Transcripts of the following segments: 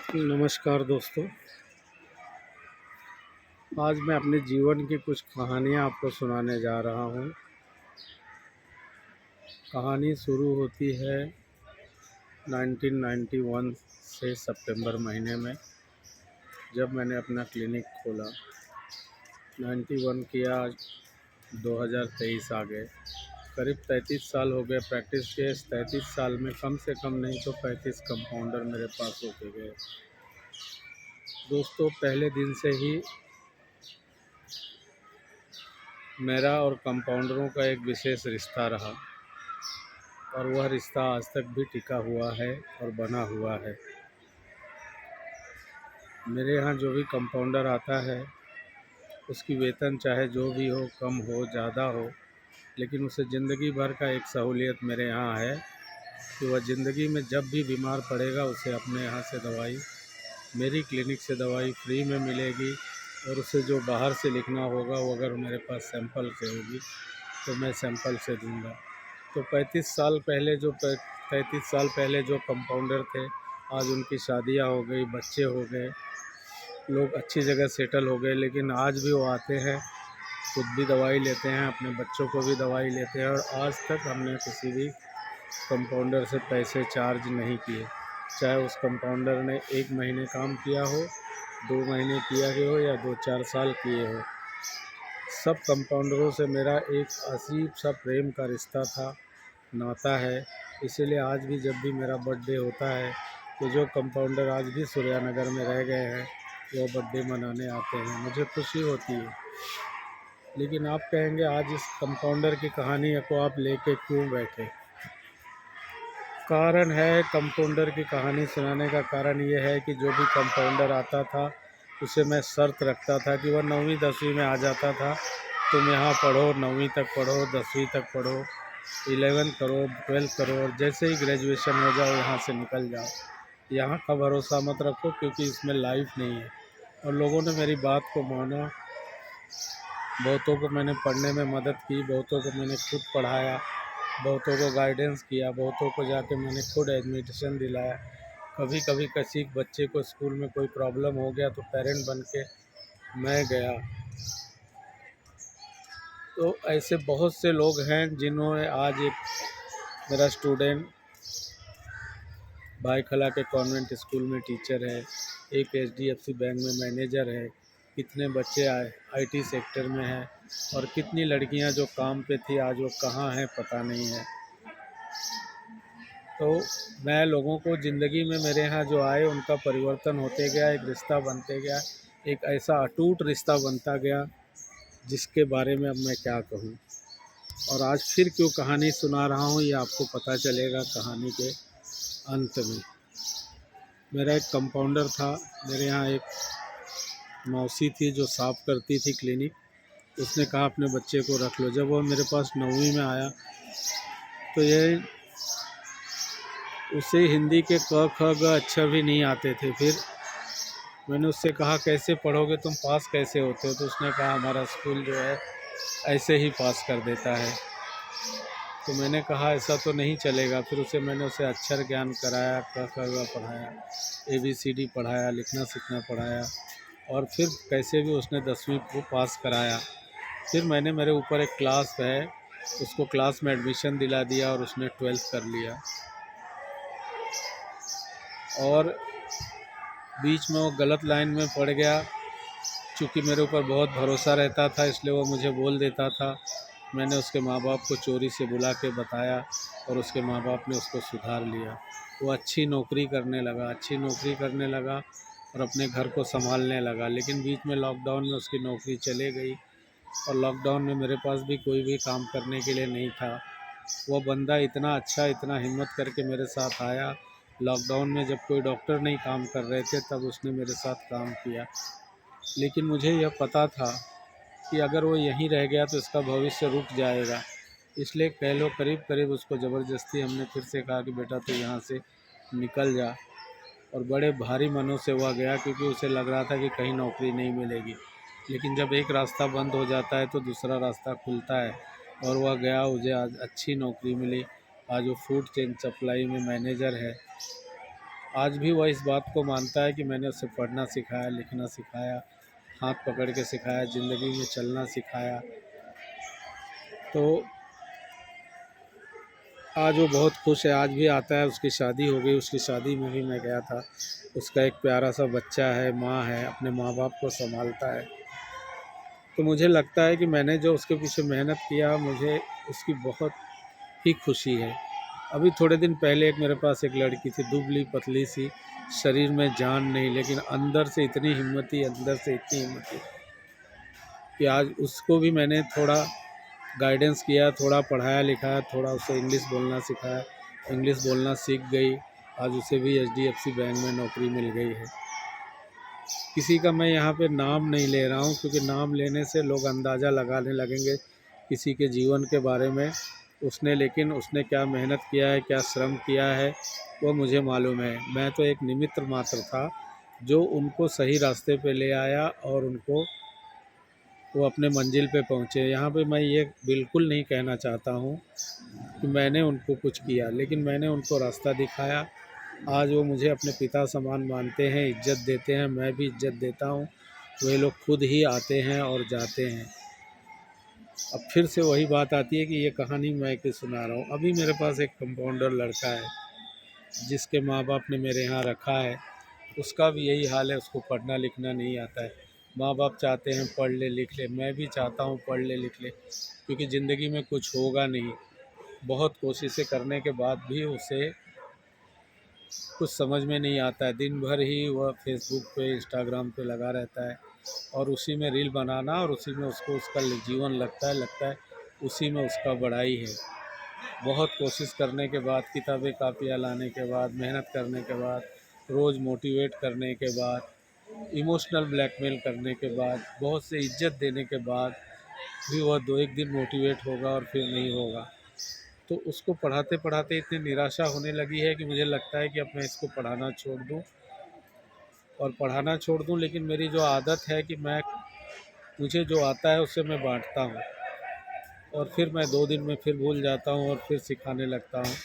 नमस्कार दोस्तों। आज मैं अपने जीवन की कुछ कहानियाँ आपको सुनाने जा रहा हूँ। कहानी शुरू होती है 1991 से सितंबर महीने में, जब मैंने अपना क्लिनिक खोला। 91 किया, 2023 आ गए। करीब 33 साल हो गए प्रैक्टिस के। इस 33 साल में कम से कम नहीं तो 35 कंपाउंडर मेरे पास होके गए। दोस्तों, पहले दिन से ही मेरा और कंपाउंडरों का एक विशेष रिश्ता रहा और वह रिश्ता आज तक भी टिका हुआ है और बना हुआ है। मेरे यहाँ जो भी कंपाउंडर आता है, उसकी वेतन चाहे जो भी हो, कम हो ज़्यादा हो, लेकिन उसे ज़िंदगी भर का एक सहूलियत मेरे यहाँ है कि वह ज़िंदगी में जब भी बीमार पड़ेगा उसे अपने यहाँ से दवाई, मेरी क्लिनिक से दवाई फ्री में मिलेगी। और उसे जो बाहर से लिखना होगा, वो अगर मेरे पास सैंपल से होगी तो मैं सैंपल से दूँगा। तो 35 साल पहले जो कंपाउंडर थे, आज उनकी शादियां हो गई, बच्चे हो गए, लोग अच्छी जगह सेटल हो गए, लेकिन आज भी वो आते हैं, खुद भी दवाई लेते हैं, अपने बच्चों को भी दवाई लेते हैं। और आज तक हमने किसी भी कंपाउंडर से पैसे चार्ज नहीं किए, चाहे उस कंपाउंडर ने 1 महीने काम किया हो, 2 महीने किया हो या 2-4 साल किए हो। सब कंपाउंडरों से मेरा एक अजीब सा प्रेम का रिश्ता था, नाता है। इसीलिए आज भी जब भी मेरा बर्थडे होता है, तो जो कंपाउंडर आज भी सूर्यानगर में रह गए हैं, वो बर्थडे मनाने आते हैं, मुझे खुशी होती है। लेकिन आप कहेंगे, आज इस कंपाउंडर की कहानी को आप लेके क्यों बैठे? कारण है, कंपाउंडर की कहानी सुनाने का कारण ये है कि जो भी कंपाउंडर आता था, उसे मैं शर्त रखता था कि वह 9वीं 10वीं में आ जाता था, तुम यहाँ पढ़ो, 9वीं तक पढ़ो, 10वीं तक पढ़ो, 11 करो, 12 करो, और जैसे ही ग्रेजुएशन हो जाओ यहाँ से निकल जाओ। यहाँ का भरोसा मत रखो, क्योंकि इसमें लाइफ नहीं है। और लोगों ने मेरी बात को माना, बहुतों को मैंने पढ़ने में मदद की, बहुतों को मैंने खुद पढ़ाया, बहुतों को गाइडेंस किया, बहुतों को जाके मैंने खुद एडमिशन दिलाया। कभी कभी किसी बच्चे को स्कूल में कोई प्रॉब्लम हो गया तो पेरेंट बन के मैं गया। तो ऐसे बहुत से लोग हैं जिन्होंने आज एक मेरा स्टूडेंट भाईखला के कॉन्वेंट स्कूल में टीचर है, एक HDFC बैंक में मैनेजर है, कितने बच्चे IT सेक्टर में हैं, और कितनी लड़कियां जो काम पे थी आज वो कहाँ हैं पता नहीं है। तो मैं लोगों को ज़िंदगी में मेरे यहाँ जो आए उनका परिवर्तन होते गया, एक रिश्ता बनते गया, एक ऐसा अटूट रिश्ता बनता गया जिसके बारे में अब मैं क्या कहूँ। और आज फिर क्यों कहानी सुना रहा हूँ, ये आपको पता चलेगा कहानी के अंत में। मेरा एक कंपाउंडर था, मेरे यहाँ एक मौसी थी जो साफ़ करती थी क्लिनिक। उसने कहा अपने बच्चे को रख लो। जब वो मेरे पास 9वीं में आया तो ये उसे हिंदी के क ख ग अक्षर भी नहीं आते थे। फिर मैंने उससे कहा, कैसे पढ़ोगे तुम, पास कैसे होते हो? तो उसने कहा, हमारा स्कूल जो है ऐसे ही पास कर देता है। तो मैंने कहा, ऐसा तो नहीं चलेगा। फिर मैंने उसे अक्षर ज्ञान कराया, क ख ग पढ़ाया, ABCD पढ़ाया, लिखना सीखना पढ़ाया, और फिर कैसे भी उसने 10वीं को पास कराया। फिर मैंने, मेरे ऊपर एक क्लास है, उसको क्लास में एडमिशन दिला दिया और उसने 12th कर लिया। और बीच में वो गलत लाइन में पड़ गया। चूँकि मेरे ऊपर बहुत भरोसा रहता था, इसलिए वो मुझे बोल देता था। मैंने उसके माँ बाप को चोरी से बुला के बताया और उसके माँ बाप ने उसको सुधार लिया। वो अच्छी नौकरी करने लगा और अपने घर को संभालने लगा। लेकिन बीच में लॉकडाउन में उसकी नौकरी चले गई, और लॉकडाउन में मेरे पास भी कोई भी काम करने के लिए नहीं था। वो बंदा इतना अच्छा, इतना हिम्मत करके मेरे साथ आया। लॉकडाउन में जब कोई डॉक्टर नहीं काम कर रहे थे, तब उसने मेरे साथ काम किया। लेकिन मुझे यह पता था कि अगर वो यहीं रह गया तो इसका भविष्य रुक जाएगा। इसलिए कह लो, करीब करीब उसको ज़बरदस्ती हमने फिर से कहा कि बेटा तू यहाँ से निकल जा। और बड़े भारी मनों से वह गया, क्योंकि उसे लग रहा था कि कहीं नौकरी नहीं मिलेगी। लेकिन जब एक रास्ता बंद हो जाता है तो दूसरा रास्ता खुलता है, और वह गया। मुझे आज अच्छी नौकरी मिली। आज वो फूड चेन सप्लाई में मैनेजर है। आज भी वह इस बात को मानता है कि मैंने उसे पढ़ना सिखाया, लिखना सिखाया, हाथ पकड़ के सिखाया, ज़िंदगी में चलना सिखाया। तो आज वो बहुत खुश है, आज भी आता है। उसकी शादी हो गई, उसकी शादी में भी मैं गया था। उसका एक प्यारा सा बच्चा है, माँ है, अपने माँ-बाप को सँभालता है। तो मुझे लगता है कि मैंने जो उसके पीछे मेहनत किया, मुझे उसकी बहुत ही खुशी है। अभी थोड़े दिन पहले मेरे पास एक लड़की थी, दुबली-पतली सी, शरीर में जान नहीं, लेकिन अंदर से इतनी हिम्मती, अंदर से इतनी हिम्मती कि आज उसको भी मैंने थोड़ा गाइडेंस किया, थोड़ा पढ़ाया-लिखाया, थोड़ा उसे इंग्लिश बोलना सिखाया। इंग्लिश बोलना सीख गई। आज उसे भी एचडीएफसी बैंक में नौकरी मिल गई है। किसी का मैं यहाँ पे नाम नहीं ले रहा हूँ, क्योंकि नाम लेने से लोग अंदाज़ा लगाने लगेंगे किसी के जीवन के बारे में। लेकिन उसने क्या मेहनत किया है, क्या श्रम किया है, वो मुझे मालूम है। मैं तो एक निमित्त मात्र था, जो उनको सही रास्ते पे ले आया और उनको वो अपने मंजिल पे पहुँचे। यहाँ पे मैं ये बिल्कुल नहीं कहना चाहता हूँ कि मैंने उनको कुछ किया, लेकिन मैंने उनको रास्ता दिखाया। आज वो मुझे अपने पिता समान मानते हैं, इज़्ज़त देते हैं, मैं भी इज़्ज़त देता हूँ। वे लोग खुद ही आते हैं और जाते हैं। अब फिर से वही बात आती है कि ये कहानी मैं क्यों सुना रहा हूँ। अभी मेरे पास एक कंपाउंडर लड़का है, जिसके माँ-बाप ने मेरे यहाँ रखा है। उसका भी यही हाल है, उसको पढ़ना लिखना नहीं आता है। माँ-बाप चाहते हैं पढ़ ले, लिख ले। मैं भी चाहता हूँ पढ़ ले, लिख ले, क्योंकि ज़िंदगी में कुछ होगा नहीं। बहुत कोशिशें करने के बाद भी उसे कुछ समझ में नहीं आता है। दिन भर ही वह फेसबुक पे, इंस्टाग्राम पे लगा रहता है और उसी में रील बनाना, और उसी में उसको उसका जीवन लगता है उसी में उसका बड़ाई है। बहुत कोशिश करने के बाद, किताबें कापियाँ लाने के बाद, मेहनत करने के बाद, रोज़ मोटिवेट करने के बाद, इमोशनल ब्लैकमेल करने के बाद, बहुत से इज़्ज़त देने के बाद भी वह 2-1 दिन मोटिवेट होगा और फिर नहीं होगा। तो उसको पढ़ाते-पढ़ाते इतनी निराशा होने लगी है कि मुझे लगता है कि अब मैं इसको पढ़ाना छोड़ दूँ और पढ़ाना छोड़ दूँ। लेकिन मेरी जो आदत है कि मुझे जो आता है उससे मैं बाँटता हूँ, और फिर मैं 2 दिन में फिर भूल जाता हूँ और फिर सिखाने लगता हूँ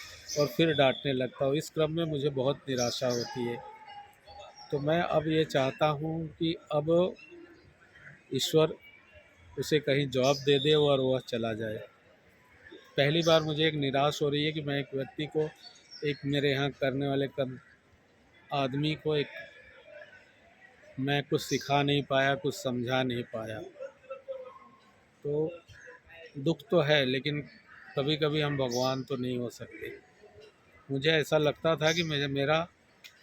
और फिर डाँटने लगता हूँ। इस क्रम में मुझे बहुत निराशा होती है। तो मैं अब ये चाहता हूँ कि अब ईश्वर उसे कहीं जॉब दे दे और वह चला जाए। पहली बार मुझे एक निराश हो रही है कि मैं एक व्यक्ति को, एक मेरे यहाँ करने वाले आदमी को, मैं कुछ सिखा नहीं पाया, कुछ समझा नहीं पाया। तो दुःख तो है, लेकिन कभी-कभी हम भगवान तो नहीं हो सकते। मुझे ऐसा लगता था कि मेरा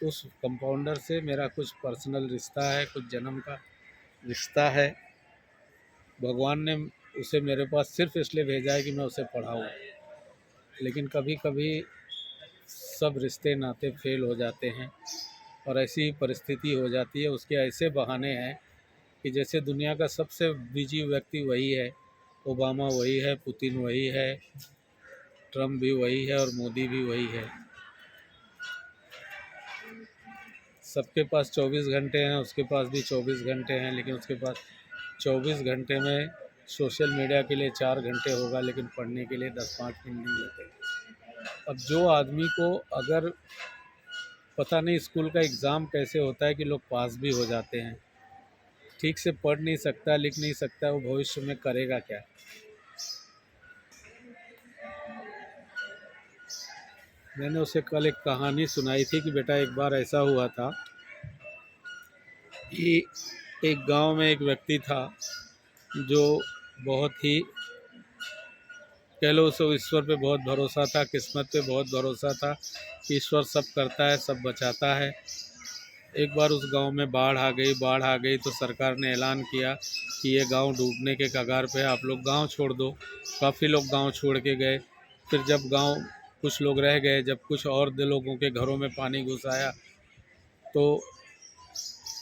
उस कंपाउंडर से मेरा कुछ पर्सनल रिश्ता है, कुछ जन्म का रिश्ता है। भगवान ने उसे मेरे पास सिर्फ़ इसलिए भेजा है कि मैं उसे पढ़ाऊँ। लेकिन कभी-कभी सब रिश्ते नाते फ़ेल हो जाते हैं और ऐसी ही परिस्थिति हो जाती है। उसके ऐसे बहाने हैं कि जैसे दुनिया का सबसे बिजी व्यक्ति वही है, ओबामा वही है, पुतिन वही है, ट्रम्प भी वही है और मोदी भी वही है। सबके पास 24 घंटे हैं, उसके पास भी 24 घंटे हैं, लेकिन उसके पास 24 घंटे में सोशल मीडिया के लिए 4 घंटे होगा, लेकिन पढ़ने के लिए 10-5 मिनट नहीं होते। अब जो आदमी को, अगर पता नहीं स्कूल का एग्ज़ाम कैसे होता है कि लोग पास भी हो जाते हैं, ठीक से पढ़ नहीं सकता, लिख नहीं सकता, वो भविष्य में करेगा क्या? मैंने उसे कल एक कहानी सुनाई थी कि बेटा, एक बार ऐसा हुआ था कि एक गांव में एक व्यक्ति था, जो बहुत ही, कह लो उसे ईश्वर पे बहुत भरोसा था, किस्मत पे बहुत भरोसा था कि ईश्वर सब करता है, सब बचाता है। एक बार उस गांव में बाढ़ आ गई तो सरकार ने ऐलान किया कि ये गांव डूबने के कगार पे है, आप लोग गांव छोड़ दो। काफ़ी लोग गांव छोड़ के गए। फिर जब गांव, कुछ लोग रह गए, जब कुछ और लोगों के घरों में पानी घुस आया, तो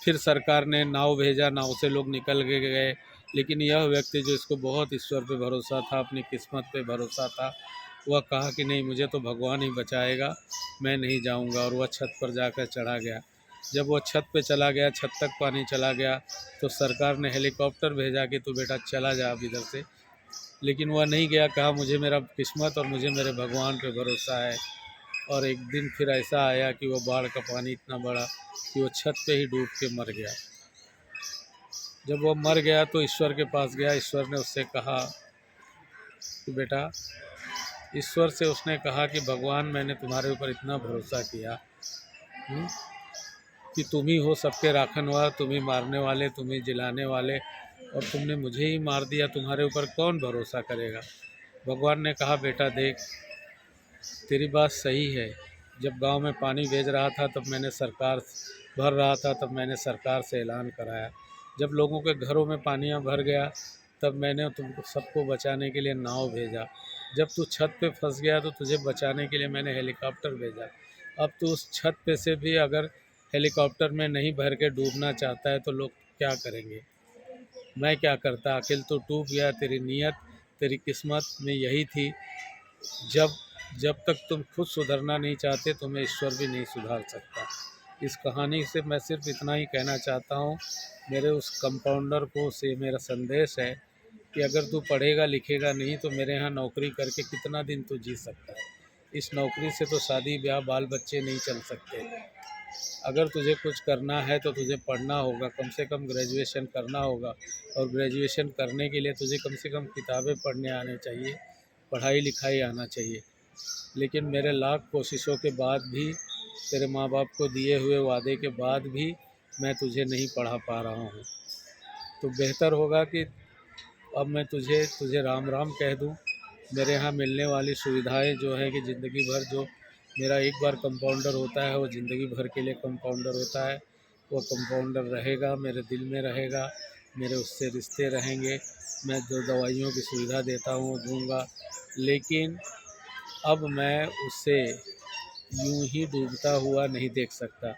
फिर सरकार ने नाव भेजा, नाव से लोग निकल के गए। लेकिन यह व्यक्ति, जो इसको बहुत ईश्वर पे भरोसा था, अपनी किस्मत पे भरोसा था, वह कहा कि नहीं, मुझे तो भगवान ही बचाएगा, मैं नहीं जाऊंगा, और वह छत पर जाकर चढ़ा गया। जब वह छत पे चला गया, छत तक पानी चला गया, तो सरकार ने हेलीकॉप्टर भेजा कि तू बेटा चला जा अब इधर से। लेकिन वह नहीं गया, कहा मुझे मेरा किस्मत और मुझे मेरे भगवान पे भरोसा है। और एक दिन फिर ऐसा आया कि वो बाढ़ का पानी इतना बड़ा कि वो छत पे ही डूब के मर गया। जब वो मर गया तो ईश्वर के पास गया। ईश्वर ने उससे कहा कि बेटा, ईश्वर से उसने कहा कि भगवान, मैंने तुम्हारे ऊपर इतना भरोसा किया कि तुम ही हो सबके राखनवार, तुम ही मारने वाले, तुम ही जिलाने वाले, और तुमने मुझे ही मार दिया, तुम्हारे ऊपर कौन भरोसा करेगा। भगवान ने कहा बेटा देख, तेरी बात सही है। जब गांव में पानी भेज रहा था तब मैंने सरकार भर रहा था तब मैंने सरकार से ऐलान कराया। जब लोगों के घरों में पानियाँ भर गया तब मैंने तुमको सबको बचाने के लिए नाव भेजा। जब तू छत पे फंस गया तो तुझे बचाने के लिए मैंने हेलीकॉप्टर भेजा। अब तू उस छत पे से भी अगर हेलीकॉप्टर में नहीं भर के डूबना चाहता है तो लोग क्या करेंगे। मैं क्या करता, आखिर तो डूब गया। तेरी नीयत, तेरी किस्मत में यही थी। जब जब तक तुम खुद सुधरना नहीं चाहते तुम्हें ईश्वर भी नहीं सुधार सकता। इस कहानी से मैं सिर्फ इतना ही कहना चाहता हूँ, मेरे उस कंपाउंडर को से मेरा संदेश है कि अगर तू पढ़ेगा लिखेगा नहीं तो मेरे यहाँ नौकरी करके कितना दिन तू जी सकता है। इस नौकरी से तो शादी ब्याह बाल बच्चे नहीं चल सकते। अगर तुझे कुछ करना है तो तुझे पढ़ना होगा, कम से कम ग्रेजुएशन करना होगा, और ग्रेजुएशन करने के लिए तुझे कम से कम किताबें पढ़ने आने चाहिए, पढ़ाई लिखाई आना चाहिए। लेकिन मेरे लाख कोशिशों के बाद भी, तेरे माँ बाप को दिए हुए वादे के बाद भी मैं तुझे नहीं पढ़ा पा रहा हूँ। तो बेहतर होगा कि अब मैं तुझे तुझे राम राम कह दूँ। मेरे यहाँ मिलने वाली सुविधाएं जो है कि ज़िंदगी भर, जो मेरा एक बार कंपाउंडर होता है वो ज़िंदगी भर के लिए कंपाउंडर होता है। वो कंपाउंडर रहेगा, मेरे दिल में रहेगा, मेरे उससे रिश्ते रहेंगे। मैं जो दवाइयों की सुविधा देता हूँ वो दूँगा। लेकिन अब मैं उसे यूं ही डूबता हुआ नहीं देख सकता।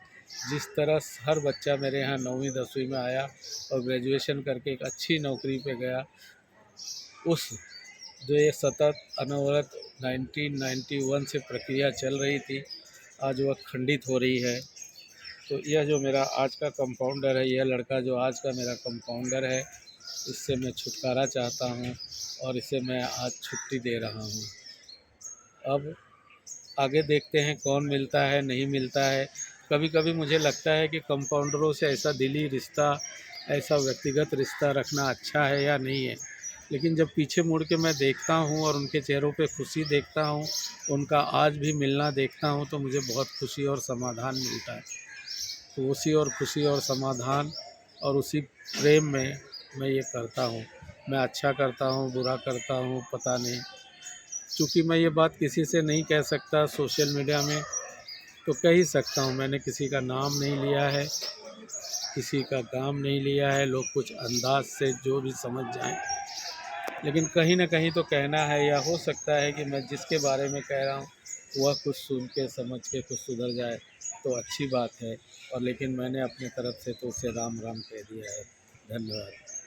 जिस तरह हर बच्चा मेरे यहाँ 9वीं 10वीं में आया और ग्रेजुएशन करके एक अच्छी नौकरी पे गया, उस जो ये सतत अनवरत 1991 से प्रक्रिया चल रही थी, आज वह खंडित हो रही है। तो यह जो मेरा आज का कंपाउंडर है, यह लड़का जो आज का मेरा कंपाउंडर है, इससे मैं छुटकारा चाहता हूँ और इसे मैं आज छुट्टी दे रहा हूँ। अब आगे देखते हैं कौन मिलता है नहीं मिलता है। कभी कभी मुझे लगता है कि कंपाउंडरों से ऐसा दिली रिश्ता, ऐसा व्यक्तिगत रिश्ता रखना अच्छा है या नहीं है। लेकिन जब पीछे मुड़ के मैं देखता हूँ और उनके चेहरों पे खुशी देखता हूँ, उनका आज भी मिलना देखता हूँ, तो मुझे बहुत खुशी और समाधान मिलता है। तो उसी और खुशी और समाधान और उसी प्रेम में मैं ये करता हूँ। मैं अच्छा करता हूँ, बुरा करता हूँ, पता नहीं। चूँकि मैं ये बात किसी से नहीं कह सकता सोशल मीडिया में, तो कह ही सकता हूँ। मैंने किसी का नाम नहीं लिया है, किसी का काम नहीं लिया है। लोग कुछ अंदाज से जो भी समझ जाएं, लेकिन कहीं ना कहीं तो कहना है, या हो सकता है कि मैं जिसके बारे में कह रहा हूँ वह कुछ सुन के समझ के कुछ सुधर जाए तो अच्छी बात है। और लेकिन मैंने अपने तरफ से तो उसे राम राम कह दिया है। धन्यवाद।